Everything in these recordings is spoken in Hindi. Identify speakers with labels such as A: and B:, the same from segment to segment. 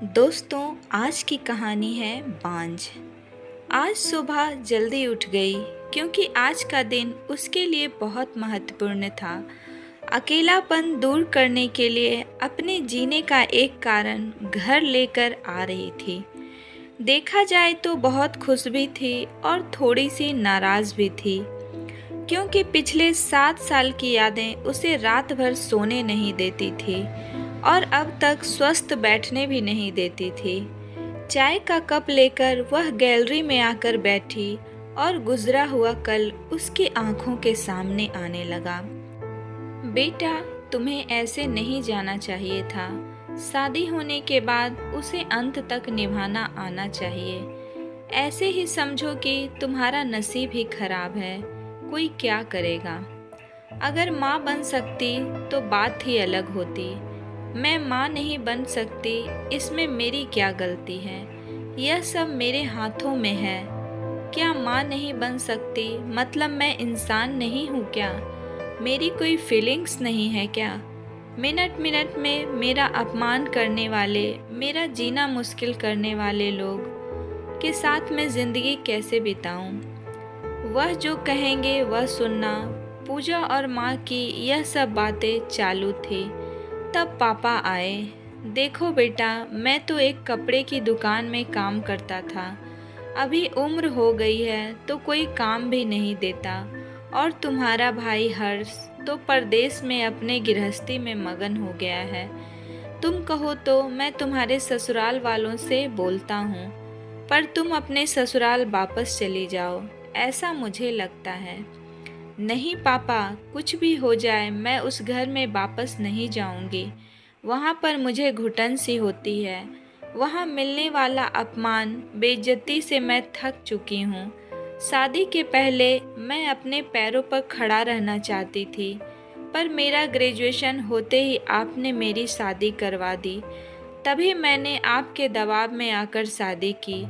A: दोस्तों, आज की कहानी है बांझ। आज सुबह जल्दी उठ गई क्योंकि आज का दिन उसके लिए बहुत महत्वपूर्ण था। अकेलापन दूर करने के लिए अपने जीने का एक कारण घर लेकर आ रही थी। देखा जाए तो बहुत खुश भी थी और थोड़ी सी नाराज़ भी थी, क्योंकि पिछले 7 साल की यादें उसे रात भर सोने नहीं देती थी और अब तक स्वस्थ बैठने भी नहीं देती थी। चाय का कप लेकर वह गैलरी में आकर बैठी और गुजरा हुआ कल उसकी आंखों के सामने आने लगा। बेटा, तुम्हें ऐसे नहीं जाना चाहिए था। शादी होने के बाद उसे अंत तक निभाना आना चाहिए। ऐसे ही समझो कि तुम्हारा नसीब ही खराब है, कोई क्या करेगा। अगर माँ बन सकती तो बात ही अलग होती। मैं माँ नहीं बन सकती, इसमें मेरी क्या गलती है? यह सब मेरे हाथों में है। क्या माँ नहीं बन सकती मतलब मैं इंसान नहीं हूँ क्या? मेरी कोई फीलिंग्स नहीं है क्या? मिनट मिनट में मेरा अपमान करने वाले, मेरा जीना मुश्किल करने वाले लोग के साथ मैं ज़िंदगी कैसे बिताऊं? वह जो कहेंगे वह सुनना, पूजा और माँ की यह सब बातें चालू थी। तब पापा आए। देखो बेटा, मैं तो एक कपड़े की दुकान में काम करता था। अभी उम्र हो गई है तो कोई काम भी नहीं देता। और तुम्हारा भाई हर्ष तो परदेश में अपने गृहस्थी में मगन हो गया है। तुम कहो तो मैं तुम्हारे ससुराल वालों से बोलता हूँ, पर तुम अपने ससुराल वापस चली जाओ, ऐसा मुझे लगता है। नहीं पापा, कुछ भी हो जाए मैं उस घर में वापस नहीं जाऊंगी। वहाँ पर मुझे घुटन सी होती है। वहाँ मिलने वाला अपमान, बेइज्जती से मैं थक चुकी हूँ। शादी के पहले मैं अपने पैरों पर खड़ा रहना चाहती थी, पर मेरा ग्रेजुएशन होते ही आपने मेरी शादी करवा दी। तभी मैंने आपके दबाव में आकर शादी की।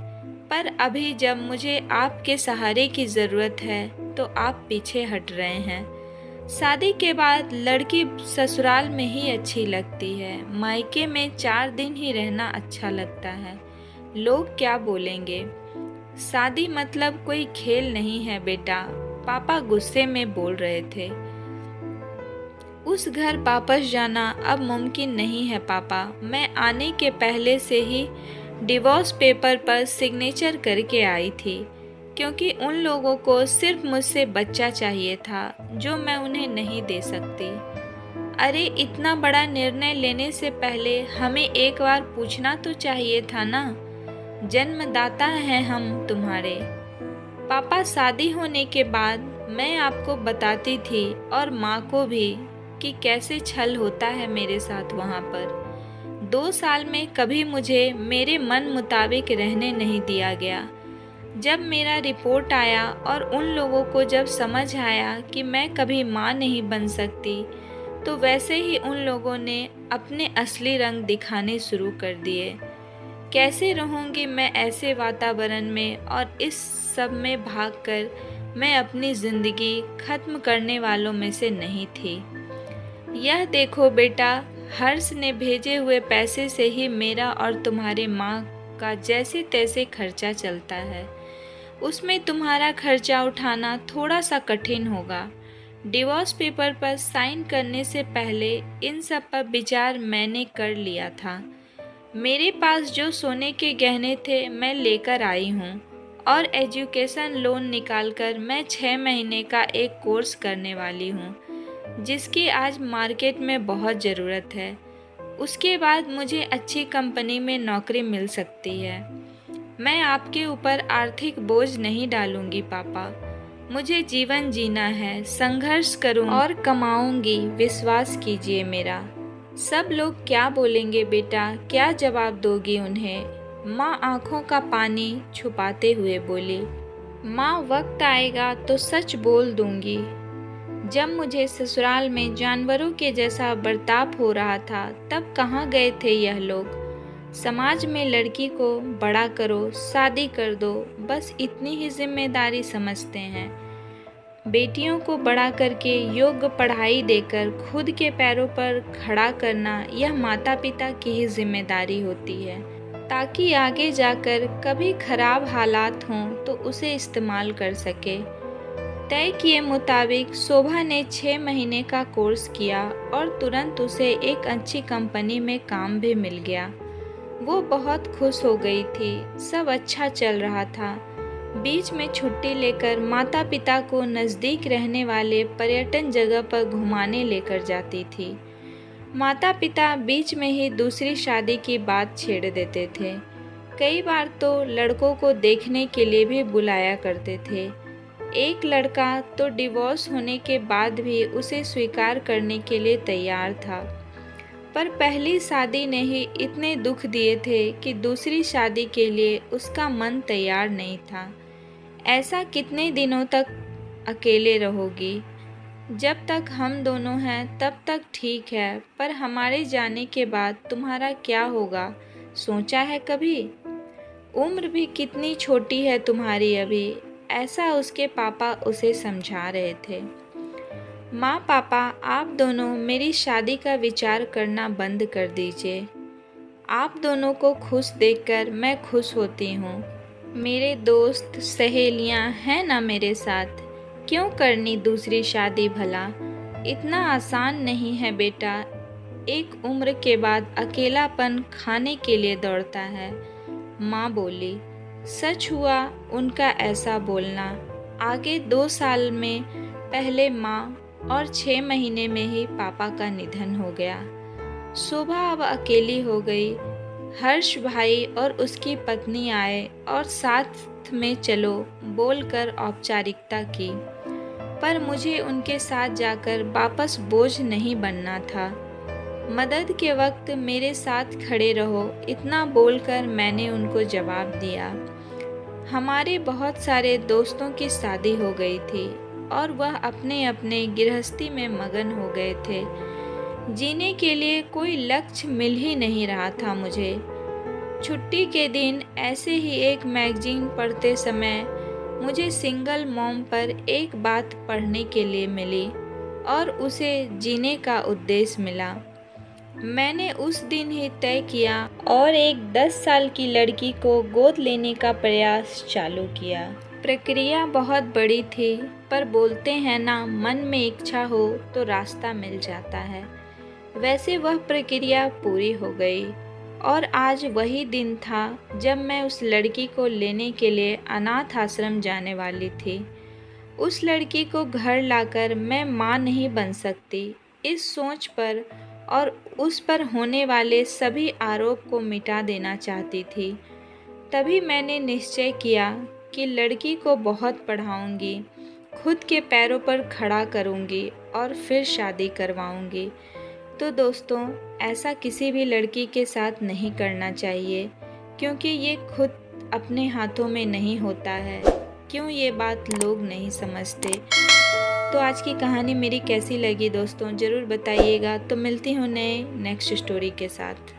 A: पर अभी जब मुझे आपके सहारे की ज़रूरत है तो आप पीछे हट रहे हैं। शादी के बाद लड़की ससुराल में ही अच्छी लगती है, मायके में 4 दिन ही रहना अच्छा लगता है। लोग क्या बोलेंगे? शादी मतलब कोई खेल नहीं है बेटा, पापा गुस्से में बोल रहे थे। उस घर वापस जाना अब मुमकिन नहीं है पापा। मैं आने के पहले से ही डिवोर्स पेपर पर सिग्नेचर करके आई थी, क्योंकि उन लोगों को सिर्फ मुझसे बच्चा चाहिए था जो मैं उन्हें नहीं दे सकती। अरे, इतना बड़ा निर्णय लेने से पहले हमें एक बार पूछना तो चाहिए था ना। जन्मदाता हैं हम तुम्हारे। पापा, शादी होने के बाद मैं आपको बताती थी और माँ को भी कि कैसे छल होता है मेरे साथ वहाँ पर। 2 साल में कभी मुझे मेरे मन मुताबिक रहने नहीं दिया गया। जब मेरा रिपोर्ट आया और उन लोगों को जब समझ आया कि मैं कभी माँ नहीं बन सकती, तो वैसे ही उन लोगों ने अपने असली रंग दिखाने शुरू कर दिए। कैसे रहूँगी मैं ऐसे वातावरण में, और इस सब में भागकर मैं अपनी ज़िंदगी ख़त्म करने वालों में से नहीं थी। यह देखो बेटा, हर्ष ने भेजे हुए पैसे से ही मेरा और तुम्हारे माँ का जैसे तैसे खर्चा चलता है। उसमें तुम्हारा खर्चा उठाना थोड़ा सा कठिन होगा। डिवोर्स पेपर पर साइन करने से पहले इन सब पर विचार मैंने कर लिया था। मेरे पास जो सोने के गहने थे मैं लेकर आई हूँ, और एजुकेशन लोन निकालकर मैं 6 महीने का एक कोर्स करने वाली हूँ, जिसकी आज मार्केट में बहुत ज़रूरत है। उसके बाद मुझे अच्छी कंपनी में नौकरी मिल सकती है। मैं आपके ऊपर आर्थिक बोझ नहीं डालूंगी पापा। मुझे जीवन जीना है, संघर्ष करूँगी और कमाऊंगी, विश्वास कीजिए मेरा। सब लोग क्या बोलेंगे बेटा, क्या जवाब दोगी उन्हें? माँ आंखों का पानी छुपाते हुए बोली। माँ, वक्त आएगा तो सच बोल दूंगी। जब मुझे ससुराल में जानवरों के जैसा बर्ताव हो रहा था तब कहाँ गए थे यह लोग? समाज में लड़की को बड़ा करो, शादी कर दो, बस इतनी ही जिम्मेदारी समझते हैं। बेटियों को बड़ा करके योग्य पढ़ाई देकर खुद के पैरों पर खड़ा करना यह माता पिता की ही जिम्मेदारी होती है। ताकि आगे जाकर कभी खराब हालात हों तो उसे इस्तेमाल कर सके। तय किए मुताबिक शोभा ने 6 महीने का कोर्स किया और तुरंत उसे एक अच्छी कंपनी में काम भी मिल गया। वो बहुत खुश हो गई थी, सब अच्छा चल रहा था। बीच में छुट्टी लेकर माता पिता को नज़दीक रहने वाले पर्यटन जगह पर घुमाने लेकर जाती थी। माता पिता बीच में ही दूसरी शादी की बात छेड़ देते थे। कई बार तो लड़कों को देखने के लिए भी बुलाया करते थे। एक लड़का तो डिवोर्स होने के बाद भी उसे स्वीकार करने के लिए तैयार था, पर पहली शादी ने ही इतने दुख दिए थे कि दूसरी शादी के लिए उसका मन तैयार नहीं था। ऐसा कितने दिनों तक अकेले रहोगी? जब तक हम दोनों हैं तब तक ठीक है, पर हमारे जाने के बाद तुम्हारा क्या होगा, सोचा है कभी? उम्र भी कितनी छोटी है तुम्हारी अभी, ऐसा उसके पापा उसे समझा रहे थे। माँ पापा, आप दोनों मेरी शादी का विचार करना बंद कर दीजिए। आप दोनों को खुश देखकर मैं खुश होती हूँ। मेरे दोस्त सहेलियाँ हैं ना मेरे साथ, क्यों करनी दूसरी शादी भला? इतना आसान नहीं है बेटा। एक उम्र के बाद अकेलापन खाने के लिए दौड़ता है, माँ बोली। सच हुआ उनका ऐसा बोलना। आगे 2 साल में पहले माँ और 6 महीने में ही पापा का निधन हो गया। शोभा अब अकेली हो गई। हर्ष भाई और उसकी पत्नी आए और साथ में चलो बोलकर औपचारिकता की, पर मुझे उनके साथ जाकर वापस बोझ नहीं बनना था। मदद के वक्त मेरे साथ खड़े रहो, इतना बोलकर मैंने उनको जवाब दिया। हमारे बहुत सारे दोस्तों की शादी हो गई थी और वह अपने अपने गृहस्थी में मगन हो गए थे। जीने के लिए कोई लक्ष्य मिल ही नहीं रहा था मुझे। छुट्टी के दिन ऐसे ही एक मैगजीन पढ़ते समय मुझे सिंगल मॉम पर एक बात पढ़ने के लिए मिली और उसे जीने का उद्देश्य मिला। मैंने उस दिन ही तय किया और एक 10 साल की लड़की को गोद लेने का प्रयास चालू किया। प्रक्रिया बहुत बड़ी थी, पर बोलते हैं ना, मन में इच्छा हो तो रास्ता मिल जाता है। वैसे वह प्रक्रिया पूरी हो गई और आज वही दिन था जब मैं उस लड़की को लेने के लिए अनाथ आश्रम जाने वाली थी। उस लड़की को घर लाकर मैं माँ नहीं बन सकती, इस सोच पर और उस पर होने वाले सभी आरोप को मिटा देना चाहती थी। तभी मैंने निश्चय किया कि लड़की को बहुत पढ़ाऊंगी, खुद के पैरों पर खड़ा करूंगी और फिर शादी करवाऊंगी। तो दोस्तों, ऐसा किसी भी लड़की के साथ नहीं करना चाहिए, क्योंकि ये खुद अपने हाथों में नहीं होता है। क्यों ये बात लोग नहीं समझते? तो आज की कहानी मेरी कैसी लगी दोस्तों, ज़रूर बताइएगा। तो मिलती हूँ नए नेक्स्ट स्टोरी के साथ।